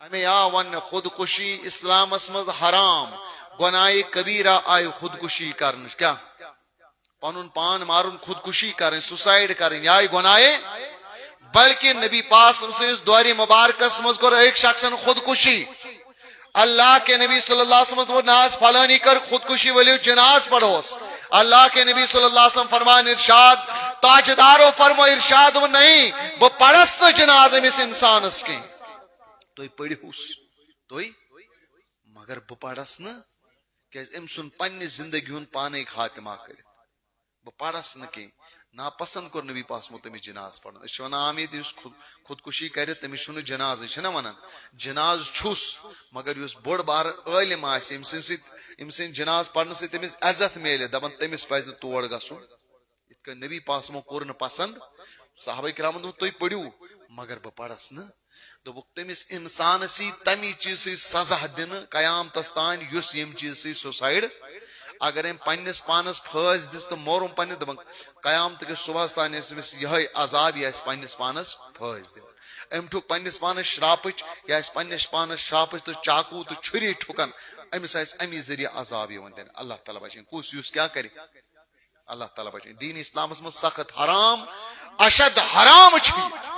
ہمیں یا ون خودکشی اسلام مز حرام گناہ کبیرہ آئی خودکشی کرن کیا پنن پان مارن خودکشی کریں سوسائڈ کریں یا گناہ بلکہ نبی پاس دور مبارکس مز کر ایک شخص خودکشی اللہ کے نبی صلی اللہ علیہ وسلم ناز فلانی کر خودکشی ولی جناز پڑھوس اللہ کے نبی صلی اللہ علیہ وسلم فرمان ارشاد تاجدارو فرمو ارشاد و نہیں وہ پڑھس نہ جناز امس انسانس کی تو پڑھوس تو مگر بہ پڑھس نا کہ ام سن پنہ زندگی ہن پانے خاتمہ کر بہ پڑھس نا کہ ناپسند کور نبی پاس مو تمس جناز پڑھن اس ونان آمید اس خودکشی کرے تمس چھن جناز چھنا ونان جناز چھس مگر اس بوڑ بار عالم آس ام سن جناز پڑھن سے تمس عزت میلے دپن تمس پز تور گژھن ات کہ نبی پاس مو کور پسند صحابہ کرام دو تھی پڑھو مگر بہ پڑھس نا دوپک تمس انسان سی تمی چیز سی سزا دن قیامتس تان یس یم چیز سی سوسائڈ اگر ام پنس پانس پھاز دس تو مورم پنہ دپن قیامت کس صبح تان یہ عذاب یہ پنس پانس پھاز دن ام ٹھک پنس پانس شراپچ یا پنس پانس شراپچ تو چاقو تو چھری ٹھکن امس امی ذریعہ عذاب یہ دن اللہ تعالیٰ بچیں کس یس کیا کرے اللہ تعالیٰ بچیں دین اسلام من سخت حرام اشد حرام چھ